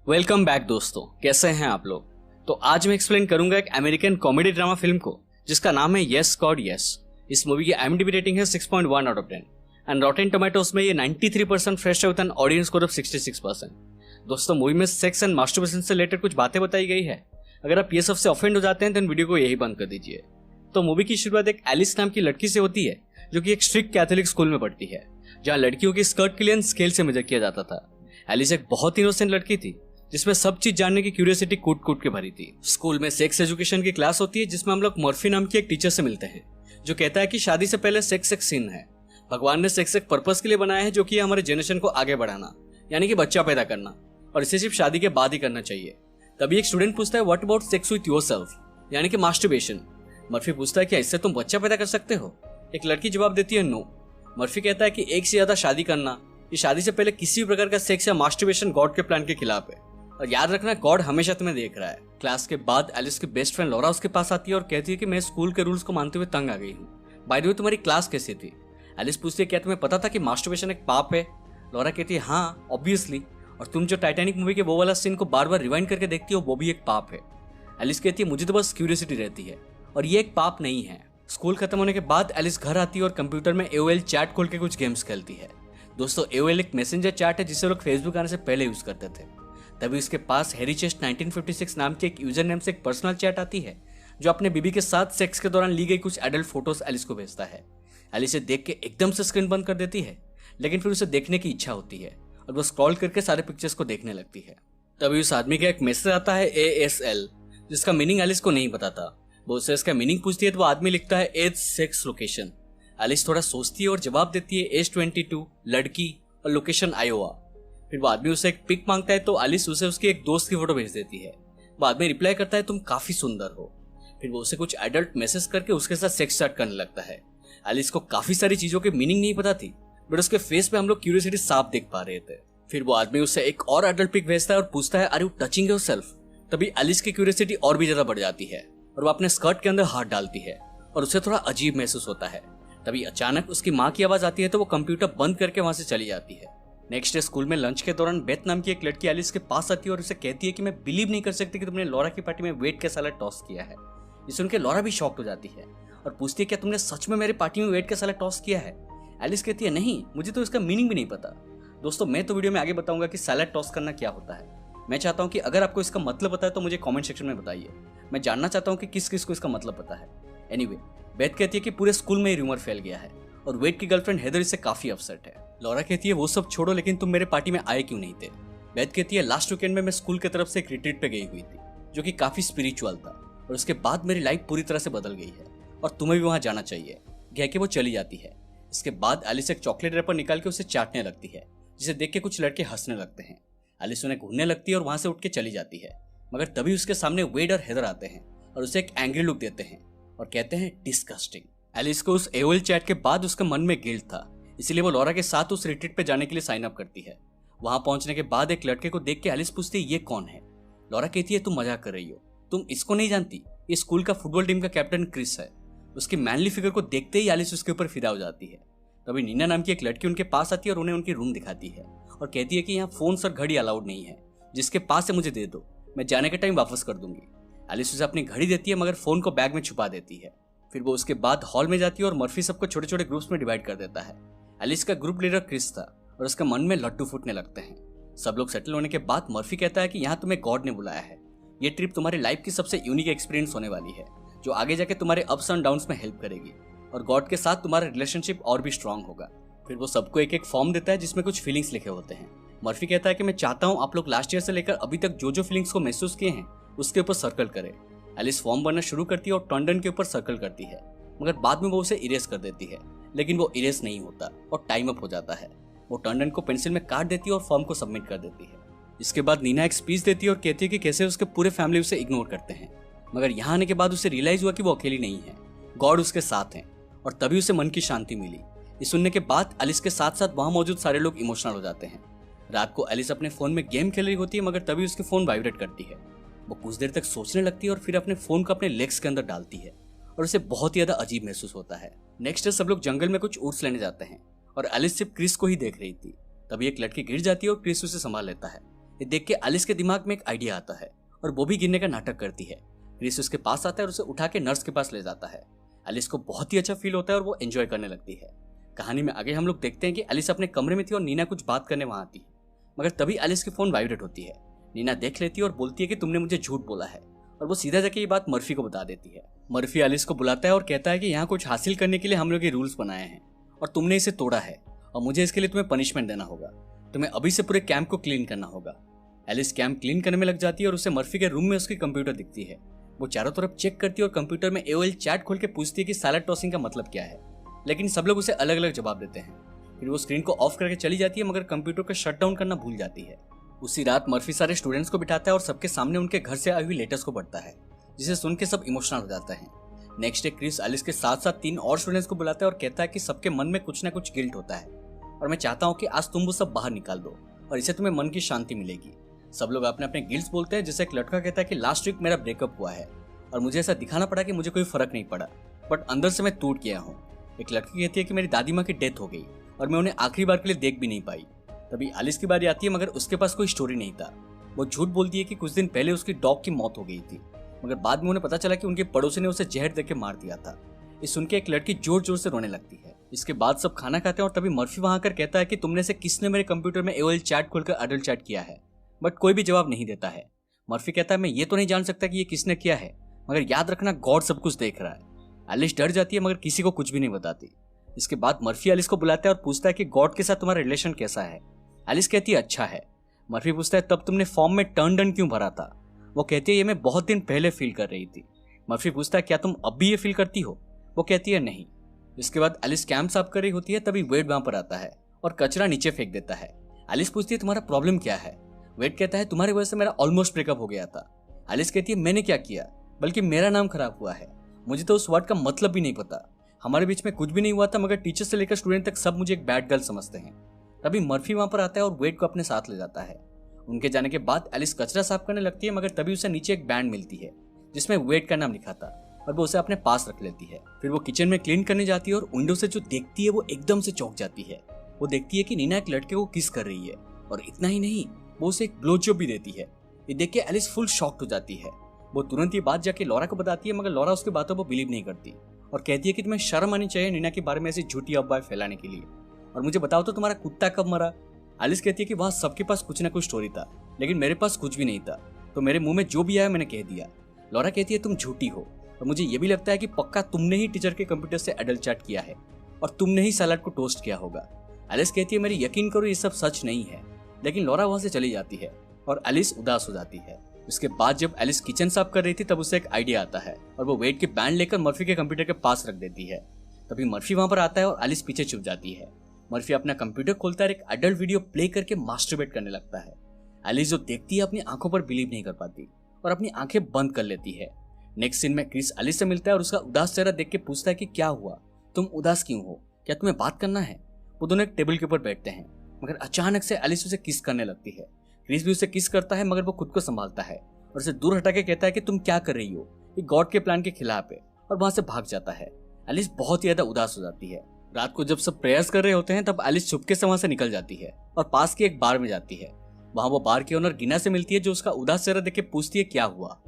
Welcome back दोस्तों, कैसे हैं आप लोग। तो आज मैं एक्सप्लेन करूंगा एक अमेरिकन कॉमेडी ड्रामा फिल्म को जिसका नाम है यस गॉड यस। इस मूवी की IMDb रेटिंग है 6.1 out of 10 and Rotten tomatoes में ये 93% फ्रेश है with an audience score of 66%। दोस्तों, मूवी में सेक्स एंड मास्टरबेशन से रिलेटेड कुछ बातें बताई गई है। अगर आप ये सबसे ऑफेंड हो जाते हैं तो वीडियो को यही बंद कर दीजिए। तो मूवी की शुरुआत एक एलिस नाम की लड़की से होती है जो कि एक स्ट्रिक्ट कैथोलिक स्कूल में पढ़ती है जहाँ लड़कियों की स्कर्ट के लिए स्केल से मेजर किया जाता था। एलिस एक बहुत इनोसेंट लड़की थी जिसमें सब चीज जानने की क्यूरियोसिटी कूट कूट के भरी थी। स्कूल में सेक्स एजुकेशन की क्लास होती है जिसमें हम लोग मर्फी नाम की एक टीचर से मिलते हैं जो कहता है कि शादी से पहले सेक्स एक सिन है। भगवान ने सेक्स एक पर्पस के लिए बनाया है जो कि हमारे जनरेशन को आगे बढ़ाना, यानी कि बच्चा पैदा करना, और इसे सिर्फ शादी के बाद ही करना चाहिए। तभी एक स्टूडेंट पूछता है what about sex with yourself, यानी कि मास्टरबेशन। मर्फी पूछता है कि इससे तुम बच्चा पैदा कर सकते हो। एक लड़की जवाब देती है नो। मर्फी कहता है कि एक से ज्यादा शादी करना, ये शादी से पहले किसी भी प्रकार का सेक्स या मास्टरबेशन गॉड के प्लान के खिलाफ है, और याद रखना गॉड हमेशा तुम्हें देख रहा है। क्लास के बाद एलिस की बेस्ट फ्रेंड लॉरा उसके पास आती है और कहती है कि मैं स्कूल के रूल्स को मानते हुए तंग आ गई हूँ। बाय द वे, तुम्हारी क्लास कैसी थी? एलिस पूछती है क्या तुम्हें पता था कि मास्टरबेशन एक पाप है? लॉरा कहती है हाँ ऑब्वियसली, और तुम जो टाइटैनिक मूवी के वो वाला सीन को बार बार रिवाइंड करके देखती हो वो भी एक पाप है। एलिस कहती है मुझे तो बस क्यूरियोसिटी रहती है और ये एक पाप नहीं है। स्कूल खत्म होने के बाद एलिस घर आती है और कंप्यूटर में AOL चैट खोल के कुछ गेम्स खेलती है। दोस्तों, AOL एक मैसेंजर चैट है जिसे लोग फेसबुक आने से पहले यूज करते थे। तभी उसके पास हैरी चेस्ट 1956 नाम के एक यूजर नेम से एक पर्सनल चैट आती है जो अपने बीबी के साथ सेक्स के दौरान ली गई कुछ एडल्ट फोटोज एलिस को भेजता है। एलिस इसे देख के एकदम से स्क्रीन बंद कर देती है, लेकिन फिर उसे देखने की इच्छा होती है और वो स्क्रॉल करके सारे पिक्चर्स को देखने लगती है। तभी उस आदमी का एक मैसेज आता है ASL, जिसका मीनिंग एलिस को नहीं पता था। वो उससे इसका मीनिंग पूछती है तो वो आदमी लिखता है एज सेक्स लोकेशन। एलिस थोड़ा सोचती है और जवाब देती है एज 22, लड़की, और लोकेशन आयोवा। फिर वो आदमी उसे एक पिक मांगता है तो एलिस उसे उसके एक दोस्त की फोटो भेज देती है। वो आदमी रिप्लाई करता है तुम काफी सुंदर हो। फिर वो उसे कुछ एडल्ट मैसेज करके उसके साथ सेक्स स्टार्ट करने लगता है। एलिस को काफी सारी चीजों के मीनिंग नहीं पता थी, बट उसके फेस पे हम लोग क्यूरियोसिटी साफ देख पा रहे थे। फिर वो आदमी उससे एक और एडल्ट पिक भेजता है और पूछता है आर यू टचिंग योरसेल्फ। तभी एलिस की क्यूरियोसिटी और भी ज्यादा बढ़ जाती है और वो अपने स्कर्ट के अंदर हाथ डालती है और उसे थोड़ा अजीब महसूस होता है। तभी अचानक उसकी माँ की आवाज आती है तो वो कंप्यूटर बंद करके वहां से चली जाती है। नेक्स्ट डे स्कूल में लंच के दौरान बेथ नाम की एक लड़की एलिस के पास आती है और उसे कहती है कि मैं बिलीव नहीं कर सकती कि तुमने लॉरा की पार्टी में वेट का साला टॉस किया है। ये सुन के लॉरा भी शॉक्ड हो जाती है और पूछती है क्या तुमने सच में मेरी पार्टी में वेट का साला टॉस किया है? एलिस कहती है नहीं, मुझे तो इसका मीनिंग भी नहीं पता। दोस्तों, मैं तो वीडियो में आगे बताऊंगा कि सैलेड टॉस करना क्या होता है। मैं चाहता हूं कि अगर आपको इसका मतलब पता है तो मुझे कमेंट सेक्शन में बताइए। मैं जानना चाहता हूं कि किस किस को इसका मतलब पता है। एनीवे, बेथ कहती है कि पूरे स्कूल में ये रूमर फैल गया है और वेट की गर्लफ्रेंड हेदर इससे काफी अपसेट है। लॉरा कहती है वो सब छोड़ो, लेकिन तुम मेरे पार्टी में आए क्यों नहीं थे? बेथ कहती है लास्ट वीकेंड में मैं स्कूल की तरफ से एक रिट्रीट पे गई हुई थी जो कि काफी स्पिरिचुअल था और उसके बाद मेरी लाइफ पूरी तरह से बदल गई है और तुम्हें भी वहां जाना चाहिए। कह के वो चली जाती है। इसके बाद एलिस एक चॉकलेट रैपर निकाल के उसे चाटने लगती है जिसे देख के कुछ लड़के हंसने लगते हैं। एलिस उन्हें घूरने लगती है और वहां से उठ के चली जाती है, मगर तभी उसके सामने वेड और हेदर आते हैं और उसे एक एंग्री लुक देते हैं और कहते हैं डिस्गस्टिंग। एलिस को उस AOL चैट के बाद उसके मन में गिल्ट था, इसलिए वो लॉरा के साथ उस रिट्रीट पे जाने के लिए साइन अप करती है। वहां पहुंचने के बाद एक लड़के को देख के एलिस पूछती है ये कौन है? लॉरा कहती है तुम मजाक कर रही हो, तुम इसको नहीं जानती? ये स्कूल का फुटबॉल टीम का कैप्टन क्रिस है। उसकी मैनली फिगर को देखते ही एलिस उसके ऊपर फिदा हो जाती है। तभी नीना नाम की एक लड़की उनके पास आती है और उन्हें उनकी रूम दिखाती है और कहती है कि यहाँ फोन्स और घड़ी अलाउड नहीं है, जिसके पास है मुझे दे दो, मैं जाने के टाइम वापस कर दूंगी। एलिस उसे अपनी घड़ी देती है मगर फोन को बैग में छुपा देती है। फिर वो उसके बाद हॉल में जाती है और मर्फी सबको छोटे छोटे ग्रुप्स में डिवाइड कर देता है। एलिस का ग्रुप लीडर क्रिस था और उसके मन में लड्डू फूटने लगते हैं। सब लोग सेटल होने के बाद मर्फी कहता है कि यहाँ तुम्हें गॉड ने बुलाया है। ये ट्रिप तुम्हारी लाइफ की सबसे यूनिक एक्सपीरियंस होने वाली है जो आगे जाके तुम्हारे अप्स एंड डाउन्स में हेल्प करेगी और गॉड के साथ तुम्हारा रिलेशनशिप और भी स्ट्रांग होगा। फिर वो सबको एक एक फॉर्म देता है जिसमें कुछ फीलिंग्स लिखे होते हैं। मर्फी कहता है कि मैं चाहता हूँ आप लोग लास्ट ईयर से लेकर अभी तक जो जो फीलिंग्स को महसूस किए हैं उसके ऊपर सर्कल करें। एलिस फॉर्म भरना शुरू करती है और टॉन्डन के ऊपर सर्कल करती है, मगर बाद में वो उसे इरेज कर देती है, लेकिन वो इरेज नहीं होता और टाइम अप हो जाता है। वो टॉन्डन को पेंसिल में काट देती है और फॉर्म को सबमिट कर देती है। इसके बाद नीना एक स्पीच देती है और कहती है कि कैसे उसके पूरे फैमिली उसे इग्नोर करते हैं, मगर यहाँ आने के बाद उसे रियलाइज हुआ कि वो अकेली नहीं है, गॉड उसके साथ हैं और तभी उसे मन की शांति मिली। ये सुनने के बाद एलिस के साथ साथ वहां मौजूद सारे लोग इमोशनल हो जाते हैं। रात को एलिस अपने फोन में गेम खेल रही होती है, मगर तभी उसके फोन वाइब्रेट करती है। वो कुछ देर तक सोचने लगती है और फिर अपने फोन को अपने लेग्स के अंदर डालती है और उसे बहुत ही ज्यादा अजीब महसूस होता है। नेक्स्ट डे सब लोग जंगल में कुछ ऊँट्स लेने जाते हैं और एलिस सिर्फ क्रिस को ही देख रही थी। तभी एक लड़की गिर जाती है और क्रिस उसे संभाल लेता है। ये देख के एलिस के दिमाग में एक आइडिया आता है और वो भी गिरने का नाटक करती है। क्रिस उसके पास आता है और उसे उठा के नर्स के पास ले जाता है। एलिस को बहुत ही अच्छा फील होता है और वो एंजॉय करने लगती है। कहानी में आगे हम लोग देखते हैं कि एलिस अपने कमरे में थी और नीना कुछ बात करने वहां आती है, मगर तभी एलिस की फोन वाइब्रेट होती है। नीना देख लेती है और बोलती है कि तुमने मुझे झूठ बोला है, और वो सीधा जाके ये बात मर्फी को बता देती है। मर्फी एलिस को बुलाता है और कहता है कि यहाँ कुछ हासिल करने के लिए हम लोग ये रूल्स बनाए हैं और तुमने इसे तोड़ा है और मुझे इसके लिए तुम्हें पनिशमेंट देना होगा। तुम्हें अभी से पूरे कैंप को क्लीन करना होगा। एलिस कैंप क्लीन करने में लग जाती है और उसे मर्फी के रूम में उसकी कंप्यूटर दिखती है। वो चारों तरफ चेक करती है और कंप्यूटर में AOL चैट खोल के पूछती है कि सैलेड टॉसिंग का मतलब क्या है, लेकिन सब लोग उसे अलग अलग जवाब देते हैं। फिर वो स्क्रीन को ऑफ करके चली जाती है, मगर कंप्यूटर को शट डाउन करना भूल जाती है। उसी रात मर्फी सारे स्टूडेंट्स को बिठाता है और सबके सामने उनके घर से आई हुई लेटर्स को पढ़ता है, जिसे सुन के सब इमोशनल हो जाता है। नेक्स्ट डे क्रिस एलिस के साथ साथ 3 और स्टूडेंट्स को बुलाता है और कहता है कि सबके मन में कुछ ना कुछ गिल्ट होता है और मैं चाहता हूँ कि आज तुम वो सब बाहर निकाल दो और इससे तुम्हें मन की शांति मिलेगी। सब लोग अपने अपने गिल्ट्स बोलते हैं, जैसे एक लड़का कहता है कि लास्ट वीक मेरा ब्रेकअप हुआ है और मुझे ऐसा दिखाना पड़ा कि मुझे कोई फर्क नहीं पड़ा, बट अंदर से मैं टूट गया हूँ। एक लड़की कहती है कि मेरी दादी माँ की डेथ हो गई और मैं उन्हें आखिरी बार के लिए देख भी नहीं पाई। तभी एलिस की बारी आती है, मगर उसके पास कोई स्टोरी नहीं था। वो झूठ बोलती है कि कुछ दिन पहले उसकी डॉग की मौत हो गई थी, मगर बाद में उन्हें पता चला कि उनके पड़ोसी ने उसे जहर देके मार दिया था। ये सुन के एक लड़की जोर जोर से रोने लगती है। इसके बाद सब खाना खाते हैं और तभी मर्फी वहां आकर कहता है कि तुमने से किसने मेरे कंप्यूटर में AOL चैट खोलकर अडल्ट चैट किया है, बट कोई भी जवाब नहीं देता है। मर्फी कहता है मैं ये तो नहीं जान सकता कि ये किसने किया है, मगर याद रखना गॉड सब कुछ देख रहा है। एलिस डर जाती है मगर किसी को कुछ भी नहीं बताती। इसके बाद मर्फी एलिस को बुलाता है और पूछता है कि गॉड के साथ तुम्हारा रिलेशन कैसा है। एलिस कहती है अच्छा है। मर्फी पूछता है तब तुमने फॉर्म में टर्न डन क्यों भरा था। वो कहती है ये मैं बहुत दिन पहले फील कर रही थी। मर्फी पूछता है क्या तुम अब भी ये फील करती हो। वो कहती है नहीं। इसके बाद एलिस कैंप साफ कर रही होती है, तभी वेड वहां पर आता है और कचरा नीचे फेंक देता है। एलिस पूछती है तुम्हारा प्रॉब्लम क्या है। वेड कहता है तुम्हारी वजह से मेरा ऑलमोस्ट ब्रेकअप हो गया था। एलिस कहती है मैंने क्या किया, बल्कि मेरा नाम खराब हुआ है। मुझे तो उस वर्ड का मतलब भी नहीं पता। हमारे बीच में कुछ भी नहीं हुआ था, मगर टीचर से लेकर स्टूडेंट तक सब मुझे एक बैड गर्ल समझते हैं। तभी मर्फी वहां पर आता है और वेड को अपने साथ ले जाता है। उनके जाने के बाद एलिस कचरा साफ करने लगती है, मगर तभी उसे नीचे एक बैंड मिलती है जिसमें वेड का नाम लिखा था और वो उसे अपने पास रख लेती है। फिर वो किचन में क्लीन करने जाती है और विंडो से जो देखती है वो एकदम से चौंक जाती है। वो देखती है कि नीना एक लड़के को किस कर रही है और इतना ही नहीं, वो उसे एक ब्लो जॉब भी देती है। ये देख के एलिस फुल शॉक्ड हो जाती है। वो तुरंत ये बात जाके लॉरा को बताती है, मगर लॉरा उसकी बातों को बिलीव नहीं करती और कहती है कि तुम्हें शर्म आनी चाहिए नीना के बारे में ऐसी झूठी अफवाह फैलाने के लिए। और मुझे बताओ तो तुम्हारा कुत्ता कब मरा। एलिस कहती है कि वहां सबके पास कुछ ना कुछ स्टोरी था, लेकिन मेरे पास कुछ भी नहीं था, तो मेरे मुंह में जो भी आया मैंने कह दिया। लॉरा कहती है तुम झूठी हो और मुझे ये भी लगता है कि पक्का तुमने ही टीचर के कंप्यूटर से एडल्ट चैट किया है और तुमने ही सलाद को टोस्ट किया होगा। एलिस कहती है मेरी यकीन करो ये सब सच नहीं है, लेकिन लॉरा वहां से चली जाती है और एलिस उदास हो जाती है। उसके बाद जब एलिस किचन साफ कर रही थी तब उसे एक आइडिया आता है और वो वेट के बैंड लेकर मर्फी के कंप्यूटर के पास रख देती है। तभी मर्फी वहां पर आता है और एलिस पीछे छुप जाती है। मर्फी अपना कंप्यूटर खोलता है, एक एडल्ट वीडियो प्ले करके मास्टरबेट करने लगता है। एलिस जो देखती है अपनी आंखों पर बिलीव नहीं कर पाती और अपनी आंखें बंद कर लेती है। नेक्स्ट सीन में क्रिस एलिस से मिलता है और उसका उदास चेहरा देख के पूछता है कि क्या हुआ, तुम उदास क्यों हो, क्या तुम्हें बात करना है। वो दोनों एक टेबल के ऊपर बैठते हैं, मगर अचानक से एलिस उसे किस करने लगती है। क्रिस भी उसे किस करता है, मगर वो खुद को संभालता है और उसे दूर हटा के कहता है कि तुम क्या कर रही हो, ये गॉड के प्लान के खिलाफ है, और वहां से भाग जाता है। एलिस बहुत ही ज्यादा उदास हो जाती है। रात को जब सब प्रेयर्स कर रहे होते हैं तब एलिस चुपके से वहां से निकल जाती है और पास के एक बार में जाती है। वहां वो बार के ओनर गिना से मिलती है, जो उसका उदास चेहरा देख के पूछती है क्या हुआ।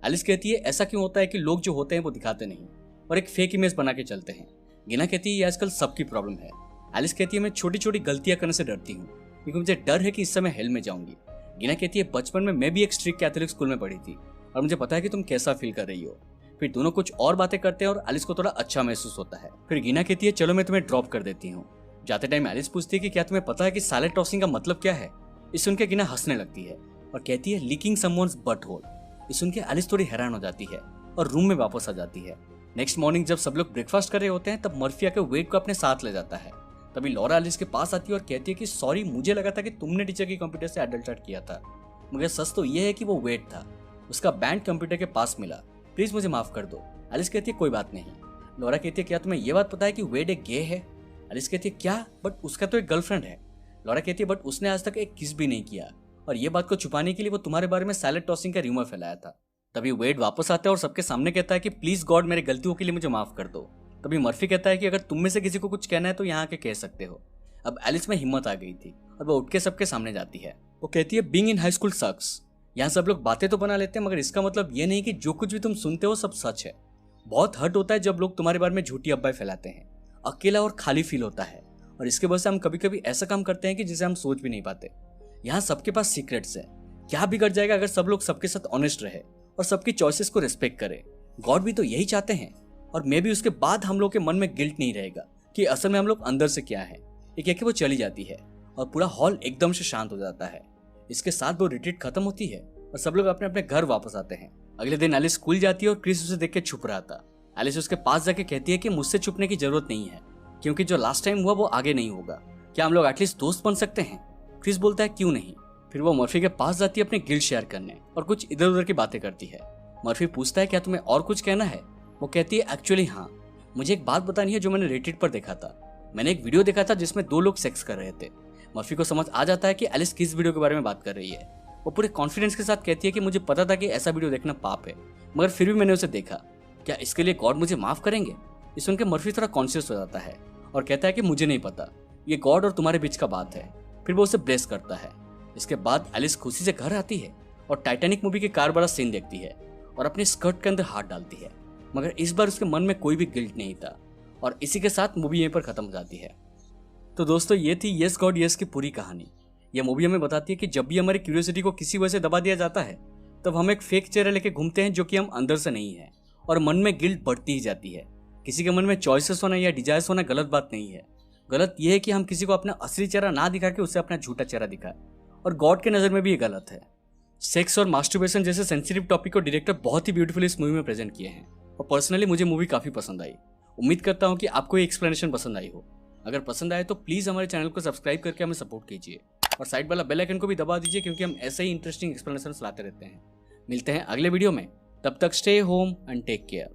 एलिस कहती है ऐसा क्यों होता है कि लोग जो होते हैं वो दिखाते नहीं और एक फेक इमेज बना के चलते हैं। गिना कहती है ये आजकल सबकी प्रॉब्लम है। एलिस कहती है मैं छोटी छोटी गलतियां करने से डरती हूँ क्योंकि मुझे डर है कि इस समय हेल में जाऊंगी। गिना कहती है बचपन में मैं भी एक स्ट्रिक्ट कैथोलिक स्कूल में पढ़ी थी और मुझे पता है कि तुम कैसा फील कर रही हो। फिर दोनों कुछ और बातें करते हैं और एलिस को थोड़ा अच्छा महसूस होता है। फिर गिना कहती है चलो मैं तुम्हें ड्रॉप कर देती हूँ। जाते टाइम एलिस पूछती है कि क्या तुम्हें पता है कि सैलेड टॉसिंग का मतलब क्या है। इस सुन के गिना हंसने लगती है और कहती है लीकिंग समवन्स बट होल। इस सुन के एलिस थोड़ी हैरान हो जाती है और रूम में वापस आ जाती है। नेक्स्ट मॉर्निंग जब सब लोग ब्रेकफास्ट कर रहे होते हैं तब मर्फी आके वेड को अपने साथ ले जाता है। तभी लॉरा एलिस के पास आती है और कहती है कि सॉरी, मुझे लगा था कि तुमने टीचर के कंप्यूटर से एडल्ट चैट किया था, मगर सच तो यह है कि वो वेड था, उसका बैंड कंप्यूटर के पास मिला, प्लीज मुझे माफ कर दो। एलिस कहती है कोई बात नहीं। लॉरा कहती है क्या तुम्हें यह बात पता है कि वेड एक गे है। एलिस कहती है क्या, बट उसका तो एक गर्लफ्रेंड है। लॉरा कहती है बट उसने आज तक एक किस भी नहीं किया और ये बात को छुपाने के लिए वो तुम्हारे बारे में सैलेड टॉसिंग का र्यूमर फैलाया था। तभी वेड वापस आता है और सबके सामने कहता है कि प्लीज गॉड मेरे गलतियों के लिए मुझे माफ कर दो। तभी मर्फी कहता है कि अगर तुम में से किसी को कुछ कहना है तो यहाँ आके कह सकते हो। अब एलिस में हिम्मत आ गई थी और वो उठ के सबके सामने जाती है। वो कहती है बीइंग इन हाई स्कूल सक्स। यहाँ सब लोग बातें तो बना लेते हैं मगर इसका मतलब ये नहीं कि जो कुछ भी तुम सुनते हो सब सच है। बहुत हर्ट होता है जब लोग तुम्हारे बारे में झूठी अफवाहें फैलाते हैं। अकेला और खाली फील होता है और इसके वजह से हम कभी कभी ऐसा काम करते हैं कि जिसे हम सोच भी नहीं पाते। यहाँ सबके पास सीक्रेट्स है। क्या बिगड़ जाएगा अगर सब लोग सबके साथ ऑनेस्ट रहे और सबकी चॉइसेस को रिस्पेक्ट करे। गॉड भी तो यही चाहते हैं और मे भी उसके बाद हम लोग के मन में गिल्ट नहीं रहेगा कि असल में हम लोग अंदर से क्या है। ये कह के वो चली जाती है और पूरा हॉल एकदम से शांत हो जाता है। इसके साथ वो रिट्रीट खत्म होती है और सब लोग अपने अपने घर वापस आते हैं। अगले दिन एलिस स्कूल जाती है और क्रिस उसे देख के छुप रहा था। एलिस उसके पास जाके कहती है कि मुझसे छुपने की जरूरत नहीं है क्योंकि जो लास्ट टाइम हुआ वो आगे नहीं होगा। क्या हम लोग एटलीस्ट दोस्त बन सकते हैं? क्रिस बोलता है क्यों नहीं। फिर वो मर्फी के पास जाती है अपने गिल्ट शेयर करने और कुछ इधर उधर की बातें करती है। मर्फी पूछता है क्या तुम्हें और कुछ कहना है? वो कहती है एक्चुअली हाँ, मुझे एक बात बतानी है जो मैंने रेडिट पर देखा था। मैंने एक वीडियो देखा था जिसमें 2 लोग सेक्स कर रहे थे। मर्फी को समझ आ जाता है कि एलिस किस वीडियो के बारे में बात कर रही है। वो पूरे कॉन्फिडेंस के साथ कहती है कि मुझे पता था कि ऐसा वीडियो देखना पाप है मगर फिर भी मैंने उसे देखा। क्या इसके लिए गॉड मुझे माफ करेंगे? ये सुन के मर्फी थोड़ा कॉन्शियस हो जाता है और कहता है कि मुझे नहीं पता, ये गॉड और तुम्हारे बीच का बात है। फिर वो उसे ब्लेस करता है। इसके बाद एलिस खुशी से घर आती है और टाइटैनिक मूवी के कार वाला सीन देखती है और अपने स्कर्ट के अंदर हाथ डालती है मगर इस बार उसके मन में कोई भी गिल्ट नहीं था और इसी के साथ मूवी यहीं पर खत्म हो जाती है। तो दोस्तों ये थी यस गॉड यस की पूरी कहानी। यह मूवी हमें बताती है कि जब भी हमारी क्यूरियोसिटी को किसी वजह से दबा दिया जाता है तब हम एक फेक चेहरा लेके घूमते हैं जो कि हम अंदर से नहीं है और मन में गिल्ट बढ़ती ही जाती है। किसी के मन में चॉइसेस होना या डिजायर्स होना गलत बात नहीं है। गलत यह है कि हम किसी को अपना असली चेहरा ना दिखा के उसे अपना झूठा चेहरा दिखाए और गॉड के नजर में भी ये गलत है। सेक्स और मास्टरबेशन जैसे सेंसिटिव टॉपिक को डायरेक्टर बहुत ही ब्यूटीफुली इस मूवी में प्रेजेंट किए हैं और पर्सनली मुझे मूवी काफी पसंद आई। उम्मीद करता हूँ कि आपको ये एक्सप्लेनेशन पसंद आई हो। अगर पसंद आए तो प्लीज हमारे चैनल को सब्सक्राइब करके हमें सपोर्ट कीजिए और साइड वाला बेल आइकन को भी दबा दीजिए क्योंकि हम ऐसे ही इंटरेस्टिंग एक्सप्लेनेशन लाते रहते हैं। मिलते हैं अगले वीडियो में, तब तक stay home and take care.